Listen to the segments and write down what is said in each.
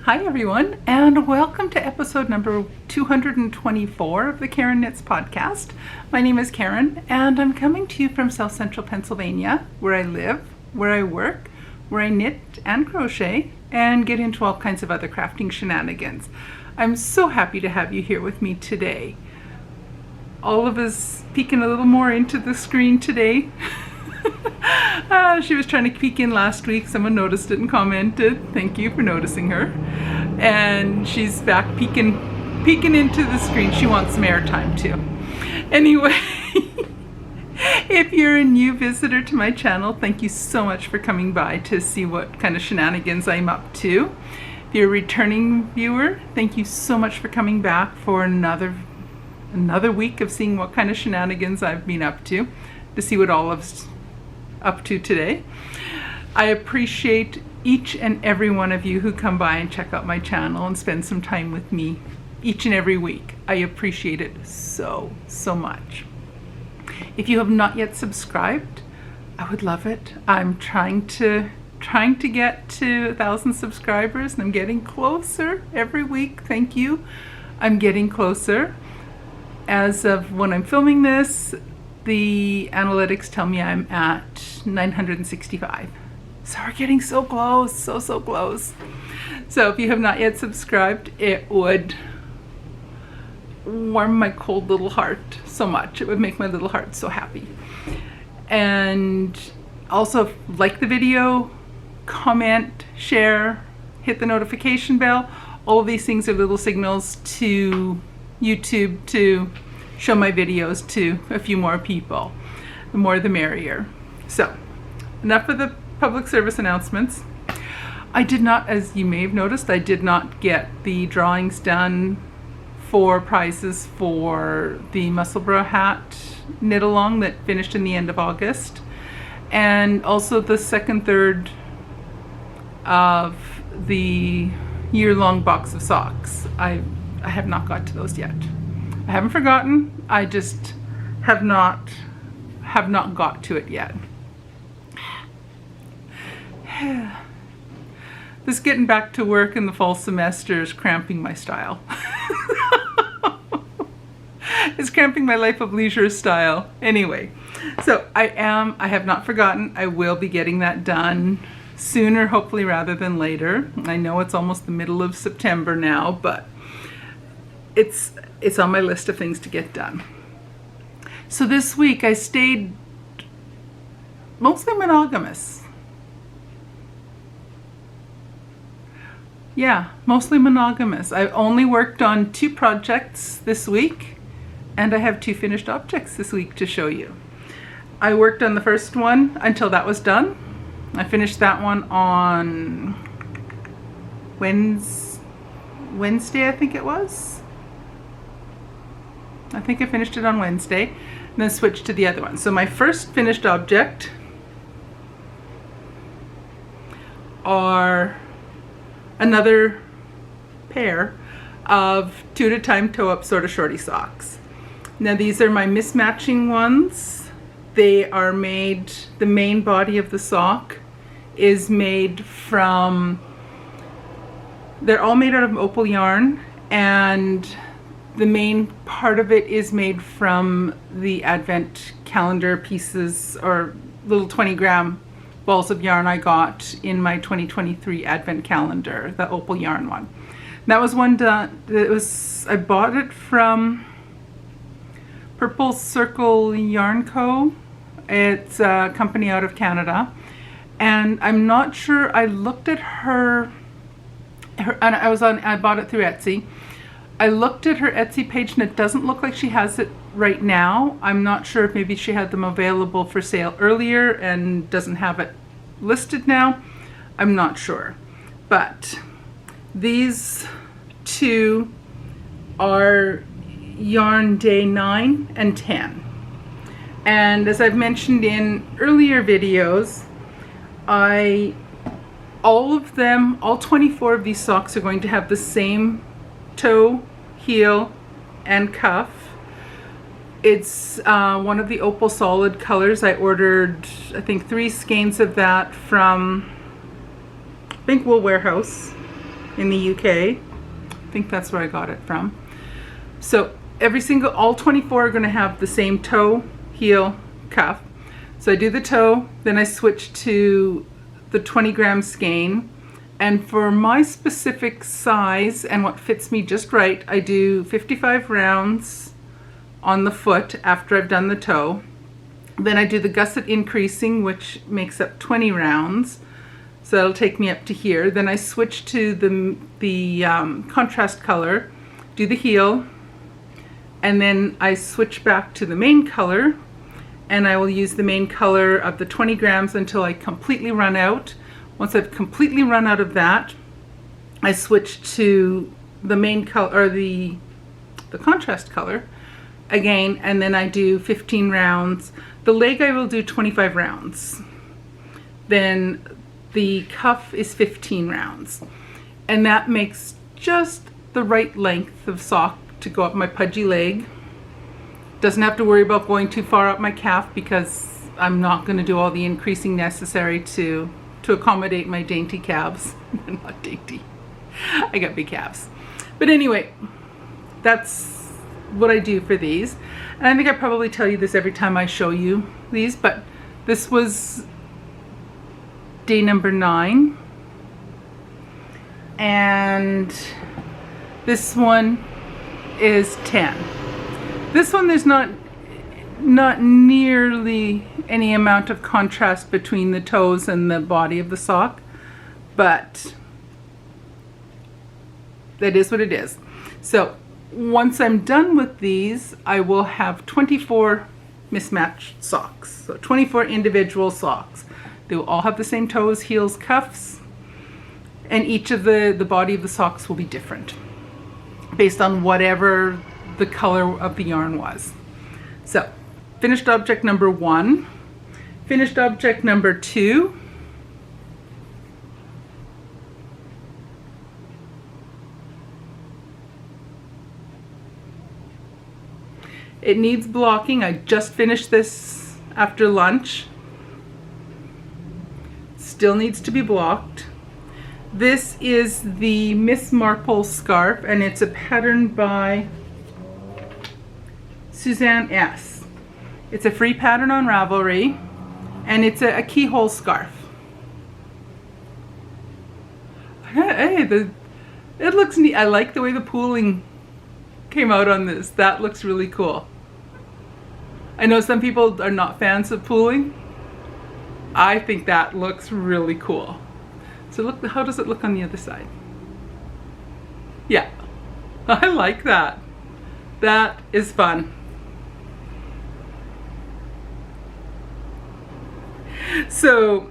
Hi everyone, and welcome to episode number 224 of the Karen Knits podcast. My name is Karen, and I'm coming to you from South Central Pennsylvania, where I live, where I work, where I knit and crochet, and get into all kinds of other crafting shenanigans. I'm so happy to have you here with me today. All of us peeking a little more into the screen today. She was trying to peek in last week. Someone noticed it and commented. Thank you for noticing her. And she's back peeking into the screen. She wants some airtime too. Anyway, if you're a new visitor to my channel, thank you so much for coming by to see what kind of shenanigans I'm up to. If you're a returning viewer, thank you so much for coming back for another week of seeing what kind of shenanigans I've been up to see what all of us up to today. I appreciate each and every one of you who come by and check out my channel and spend some time with me each and every week. I appreciate it so much. If you have not yet subscribed, I would love it. I'm trying to get to 1,000 subscribers, and I'm getting closer every week. Thank you. I'm getting closer. As of when I'm filming this, the analytics tell me I'm at 965. So we're getting so close, so close. So if you have not yet subscribed, it would warm my cold little heart so much. It would make my little heart so happy. And also like the video, comment, share, hit the notification bell. All of these things are little signals to YouTube to show my videos to a few more people. The more the merrier. So, enough of the public service announcements. I did not, as you may have noticed, I did not get the drawings done for prizes for the Musselburgh hat knit along that finished in the end of August, and also the second third of the year-long box of socks. I have not got to those yet. I haven't forgotten, I just have not got to it yet. This getting back to work in the fall semester is cramping my style. It's cramping my life of leisure style. Anyway, so I have not forgotten. I will be getting that done sooner, hopefully, rather than later. I know it's almost the middle of September now, but it's on my list of things to get done. So this week I stayed mostly monogamous. Yeah, mostly monogamous. I only worked on 2 projects this week, and I have 2 finished objects this week to show you. I worked on the first one until that was done. I finished that one on Wednesday, I think it was. I think I finished it on Wednesday, and then switched to the other one. So my first finished object are another pair of 2 at a time toe-up sort of shorty socks. Now these are my mismatching ones. They are made, the main body of the sock is made from, they're all made out of Opal yarn, and the main part of it is made from the advent calendar pieces, or little 20-gram balls of yarn I got in my 2023 advent calendar, the Opal yarn one. And that was one done, I bought it from Purple Circle Yarn Co. It's a company out of Canada. And I'm not sure, I looked at her and I bought it through Etsy. I looked at her Etsy page and it doesn't look like she has it right now. I'm not sure if maybe she had them available for sale earlier and doesn't have it listed now. I'm not sure. But these 2 are yarn day 9 and 10. And as I've mentioned in earlier videos, all 24 of these socks are going to have the same toe, heel, and cuff. It's one of the Opal solid colors. I ordered, I think, 3 skeins of that from, I think, Wool Warehouse in the UK. I think that's where I got it from. So all 24 are going to have the same toe, heel, cuff. So I do the toe, then I switch to the 20 gram skein. And for my specific size and what fits me just right, I do 55 rounds on the foot after I've done the toe. Then I do the gusset increasing, which makes up 20 rounds. So that'll take me up to here. Then I switch to the contrast color, do the heel, and then I switch back to the main color, and I will use the main color of the 20 grams until I completely run out. Once I've completely run out of that, I switch to the main color, or the contrast color again, and then I do 15 rounds. The leg I will do 25 rounds. Then the cuff is 15 rounds. And that makes just the right length of sock to go up my pudgy leg. Doesn't have to worry about going too far up my calf because I'm not going to do all the increasing necessary to accommodate my dainty calves. Not dainty. I got big calves. But anyway, that's what I do for these. And I think I probably tell you this every time I show you these, but this was day number 9. And this one is 10. This one, there's not nearly any amount of contrast between the toes and the body of the sock, but that is what it is. So once I'm done with these, I will have 24 mismatched socks. So 24 individual socks. They will all have the same toes, heels, cuffs, and each of the body of the socks will be different based on whatever the color of the yarn was. So finished object number 1. Finished object number 2. It needs blocking. I just finished this after lunch. Still needs to be blocked. This is the Miss Marple scarf, and it's a pattern by Suzanne S. It's a free pattern on Ravelry, and it's a keyhole scarf. Hey, it looks neat. I like the way the pooling came out on this. That looks really cool. I know some people are not fans of pooling. I think that looks really cool. So look, how does it look on the other side? Yeah, I like that. That is fun. So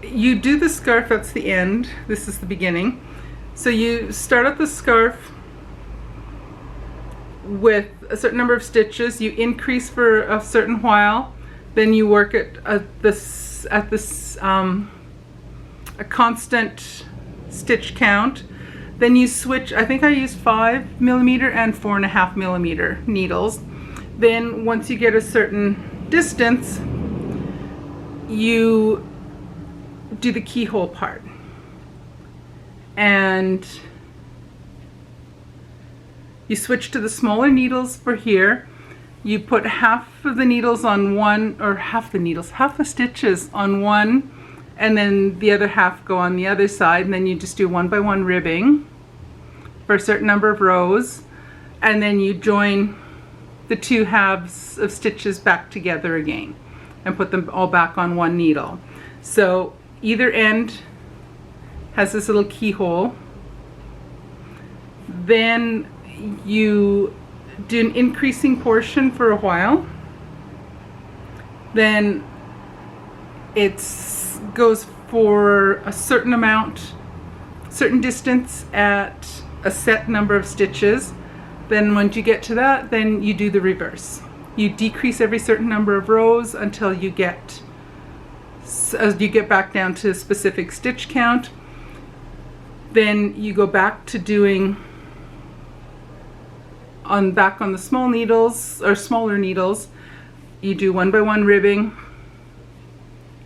you do the scarf, that's the end. This is the beginning. So you start out the scarf with a certain number of stitches. You increase for a certain while. Then you work at a constant stitch count. Then you switch. I think I used 5mm and 4.5mm needles. Then once you get a certain distance, you do the keyhole part, and you switch to the smaller needles for here. You put half of the needles on one, or half the stitches on one, and then the other half go on the other side, and then you just do 1x1 ribbing for a certain number of rows, and then you join the two halves of stitches back together again and put them all back on one needle. So either end has this little keyhole. Then you do an increasing portion for a while. Then it goes for a certain amount, certain distance at a set number of stitches. Then once you get to that, then you do the reverse. You decrease every certain number of rows until you get back down to a specific stitch count. Then you go back to doing back on the small needles or smaller needles. You do 1x1 ribbing.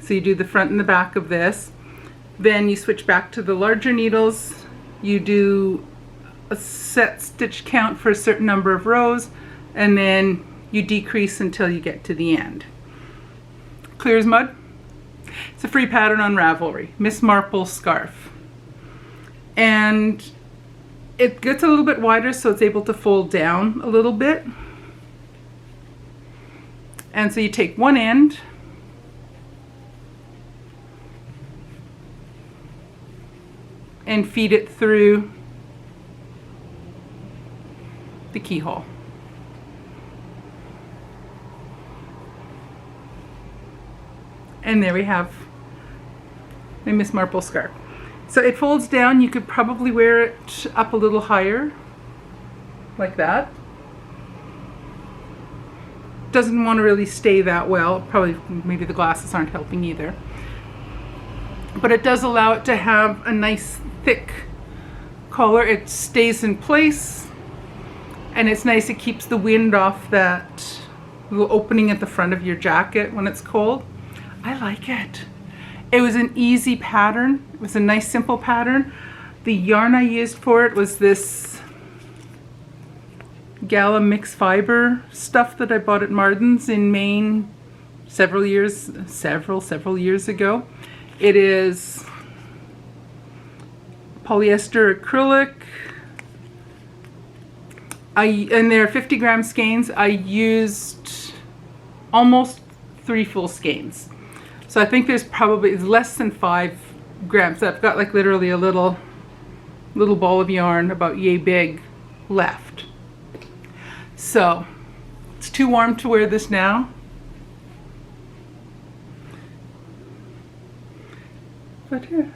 So you do the front and the back of this. Then you switch back to the larger needles. You do a set stitch count for a certain number of rows, and then you decrease until you get to the end. Clear as mud. It's a free pattern on Ravelry, Miss Marple Scarf. And it gets a little bit wider, so it's able to fold down a little bit. And so you take one end and feed it through the keyhole. And there we have my Miss Marple scarf. So it folds down. You could probably wear it up a little higher, like that. Doesn't want to really stay that well. Probably, maybe the glasses aren't helping either. But it does allow it to have a nice thick collar. It stays in place, and it's nice. It keeps the wind off that little opening at the front of your jacket when it's cold. I like it. It was an easy pattern. It was a nice simple pattern. The yarn I used for it was this Gala mixed fiber stuff that I bought at Marden's in Maine several years ago. It is polyester acrylic. And they're 50 gram skeins. I used almost 3 full skeins. So I think there's probably less than 5 grams. I've got like literally a little ball of yarn about yay big left. So it's too warm to wear this now. But yeah,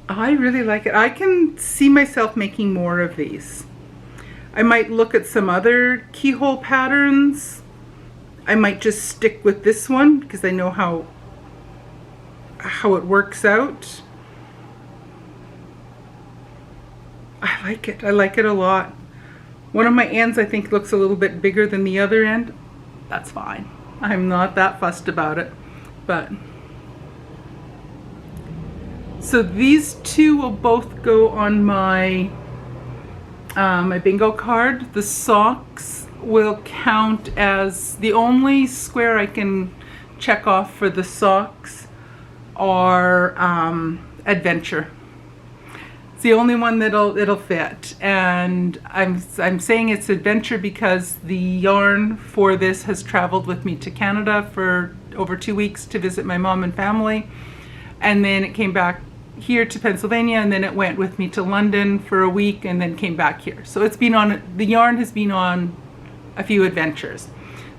I really like it. I can see myself making more of these. I might look at some other keyhole patterns. I might just stick with this one because I know how it works out. I like it. I like it a lot. One of my ends I think looks a little bit bigger than the other end. That's fine. I'm not that fussed about it. But so these two will both go on my my bingo card. The socks will count as the only square I can check off for the socks are adventure. It's the only one it'll fit, and I'm saying it's adventure because the yarn for this has traveled with me to Canada for over 2 weeks to visit my mom and family, and then it came back here to Pennsylvania, and then it went with me to London for a week and then came back here. So it's been on, the yarn has been on a few adventures.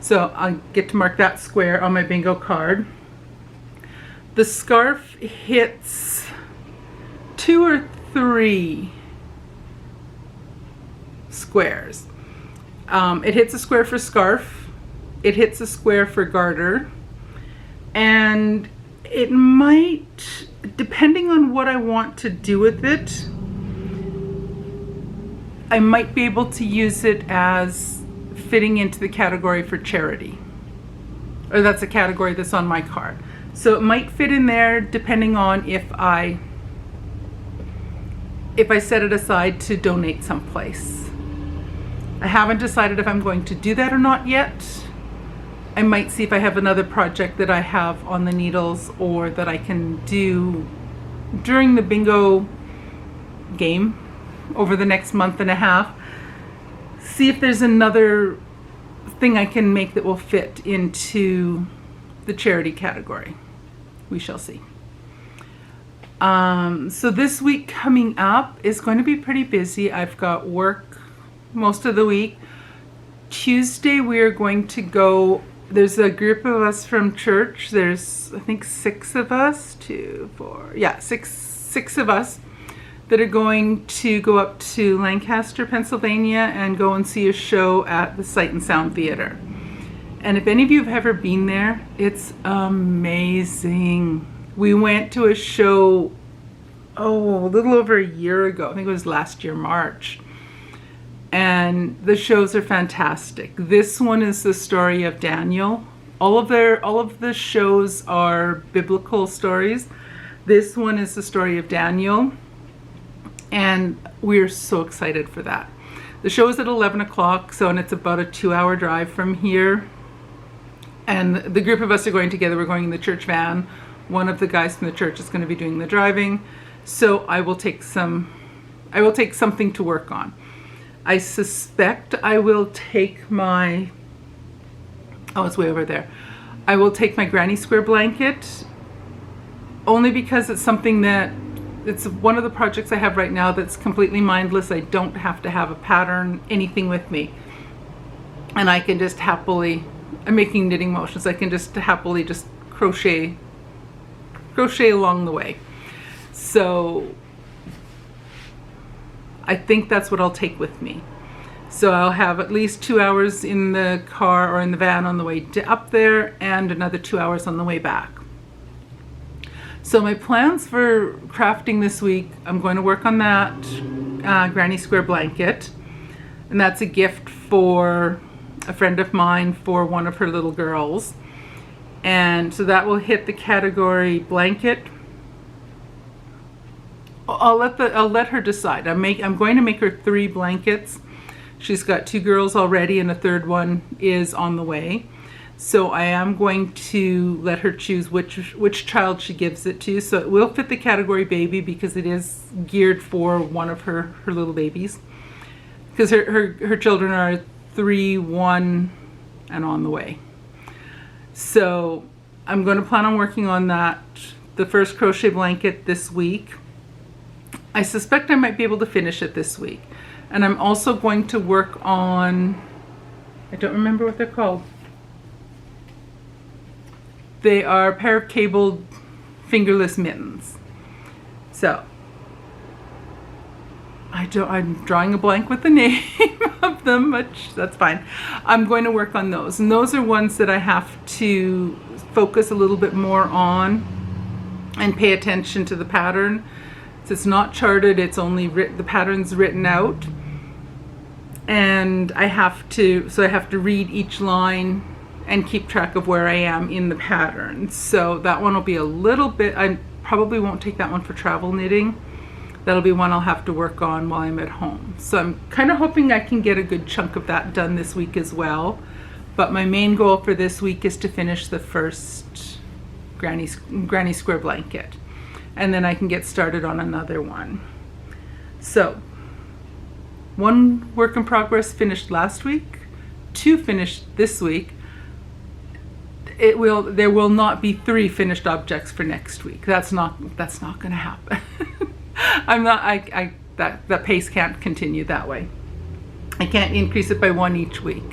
So I'll get to mark that square on my bingo card. The scarf hits 2 or 3 squares. It hits a square for scarf, it hits a square for garter, and it might, depending on what I want to do with it, I might be able to use it as fitting into the category for charity, or that's a category that's on my card. So it might fit in there depending on if I set it aside to donate someplace. I haven't decided if I'm going to do that or not yet. I might see if I have another project that I have on the needles or that I can do during the bingo game over the next month and a half. See if there's another thing I can make that will fit into the charity category. We shall see. So this week coming up is going to be pretty busy. I've got work most of the week. Tuesday we are going to go, there's a group of us from church. There's I think 6 of us, 2, 4, yeah, six of us that are going to go up to Lancaster, Pennsylvania and go and see a show at the Sight and Sound Theater. And if any of you have ever been there, it's amazing. We went to a show, a little over a year ago. I think it was last year, March. And the shows are fantastic. This one is the story of Daniel All of the shows are biblical stories. This one is the story of Daniel, and we're so excited for that. The show is at 11 o'clock, and it's about a 2-hour drive from here. And the group of us are going together. We're going in the church van. One of the guys from the church is going to be doing the driving. So I will take something to work on. I suspect I will take my, it's way over there. I will take my granny square blanket, only because it's something that, it's one of the projects I have right now that's completely mindless. I don't have to have a pattern, anything with me. And I can just happily, I'm making knitting motions, I can just happily just crochet along the way. So I think that's what I'll take with me. So I'll have at least 2 hours in the car or in the van on the way up there, and another 2 hours on the way back. So my plans for crafting this week, I'm going to work on that granny square blanket, and that's a gift for a friend of mine for one of her little girls. And so that will hit the category blanket. I'll let her decide. I'm going to make her 3 blankets. She's got 2 girls already, and a third one is on the way. So I am going to let her choose which child she gives it to. So it will fit the category baby because it is geared for one of her little babies. Because her children are 3, 1, and on the way. So I'm going to plan on working on that, the first crochet blanket this week. I suspect I might be able to finish it this week. And I'm also going to work on, I don't remember what they're called. They are a pair of cabled fingerless mittens. So I'm drawing a blank with the name of them, but that's fine. I'm going to work on those. And those are ones that I have to focus a little bit more on and pay attention to the pattern. So it's not charted, it's only the pattern's written out. And I have to read each line and keep track of where I am in the pattern. So that one will be a little bit, I probably won't take that one for travel knitting. That'll be one I'll have to work on while I'm at home. So I'm kind of hoping I can get a good chunk of that done this week as well. But my main goal for this week is to finish the first granny square blanket. And then I can get started on another one. So 1 work in progress finished last week, 2 finished this week. There will not be 3 finished objects for next week. That's not going to happen. That pace can't continue that way. I can't increase it by 1 each week.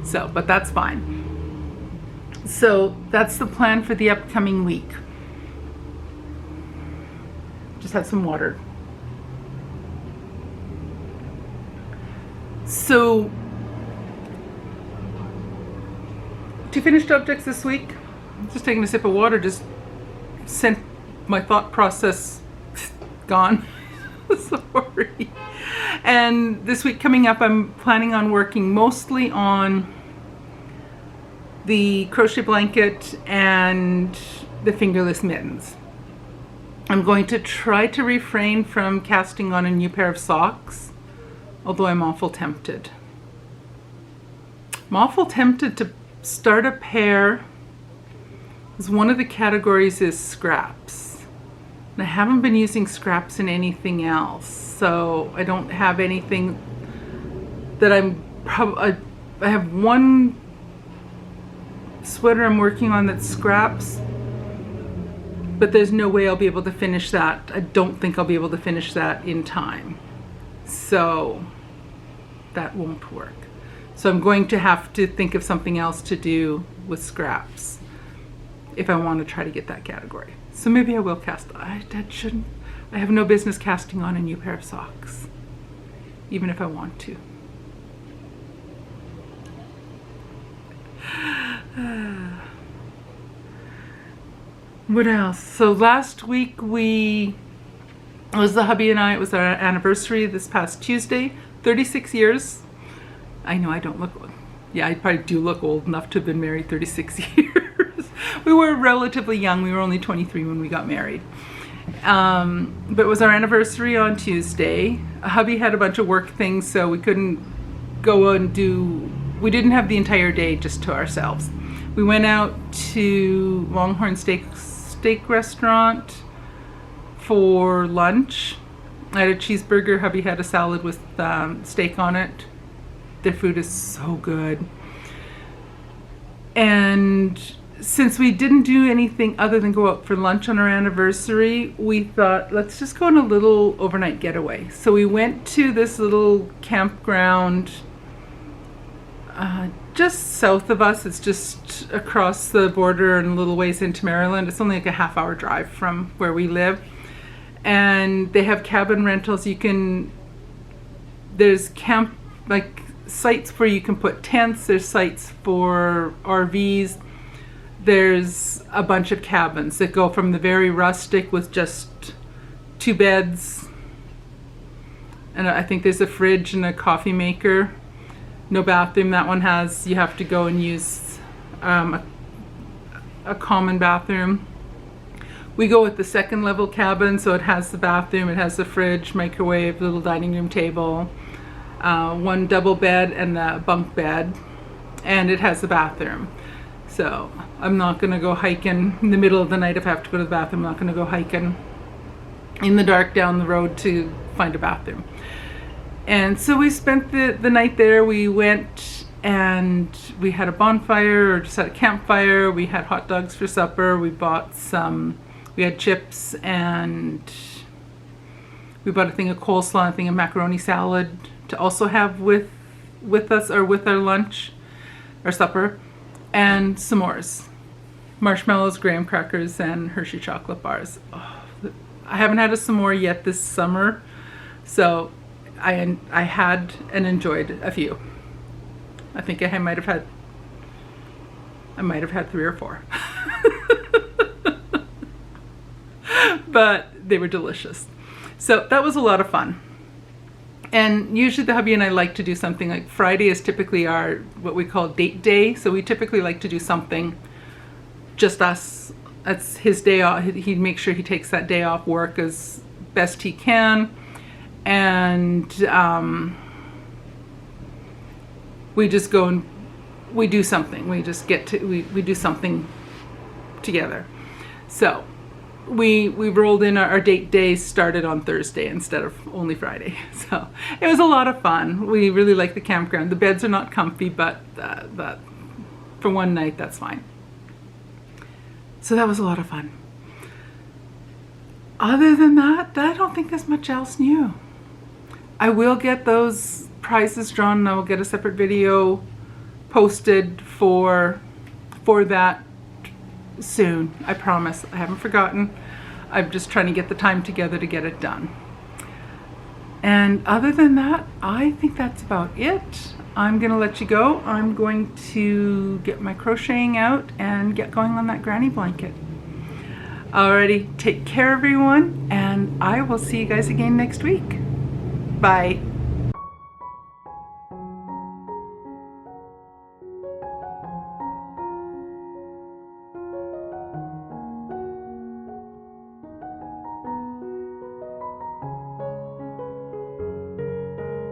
So, but that's fine. So that's the plan for the upcoming week. Just had some water. So 2 finished objects this week. Just taking a sip of water just sent my thought process gone. Sorry. And this week coming up, I'm planning on working mostly on the crochet blanket and the fingerless mittens. I'm going to try to refrain from casting on a new pair of socks, although I'm awful tempted. I'm awful tempted to start a pair, because one of the categories is scraps. And I haven't been using scraps in anything else, so I don't have anything that I have one sweater I'm working on that's scraps, but there's no way I'll be able to finish that. I don't think I'll be able to finish that in time. So that won't work. So I'm going to have to think of something else to do with scraps if I want to try to get that category. So maybe I will cast. I have no business casting on a new pair of socks, even if I want to. What else? So last week it was the hubby and I, it was our anniversary this past Tuesday, 36 years. I know I don't look old. Yeah, I probably do look old enough to have been married 36 years. We were relatively young. We were only 23 when we got married. But it was our anniversary on Tuesday. Hubby had a bunch of work things, so we couldn't go and we didn't have the entire day just to ourselves. We went out to Longhorn Steak Restaurant for lunch. I had a cheeseburger. Hubby had a salad with steak on it. Their food is so good. And since we didn't do anything other than go out for lunch on our anniversary, we thought, let's just go on a little overnight getaway. So we went to this little campground just south of us. It's just across the border and a little ways into Maryland. It's only like a half-hour drive from where we live. And they have cabin rentals. There's sites where you can put tents. There's sites for RVs. There's a bunch of cabins that go from the very rustic with just 2 beds. And I think there's a fridge and a coffee maker. No bathroom. That one you have to go and use a common bathroom. We go with the second level cabin, so it has the bathroom, it has the fridge, microwave, little dining room table, 1 double bed and a bunk bed, and it has the bathroom. So I'm not going to go hiking in the middle of the night if I have to go to the bathroom. I'm not going to go hiking in the dark down the road to find a bathroom. And so we spent the night there. We went and we had a bonfire, or just had a campfire. We had hot dogs for supper. We had chips, and we bought a thing of coleslaw, a thing of macaroni salad to also have with us, or with our lunch or supper, and s'mores, marshmallows, graham crackers, and Hershey chocolate bars. Oh, I haven't had a s'more yet this summer, so I had and enjoyed a few. I think I might have had 3 or 4. But they were delicious. So that was a lot of fun. And usually the hubby and I like to do something like Friday is typically our what we call date day. So we typically like to do something just us. That's his day off. He'd make sure he takes that day off work as best he can. And we just go and we do something. We just we do something together. So we rolled in our date day started on Thursday instead of only Friday. So it was a lot of fun. We really like the campground. The beds are not comfy, but for one night, that's fine. So that was a lot of fun. Other than that, I don't think there's much else new. I will get those prizes drawn, and I will get a separate video posted for that soon. I promise. I haven't forgotten. I'm just trying to get the time together to get it done. And other than that, I think that's about it. I'm going to let you go. I'm going to get my crocheting out and get going on that granny blanket. Alrighty, take care everyone, and I will see you guys again next week. Bye.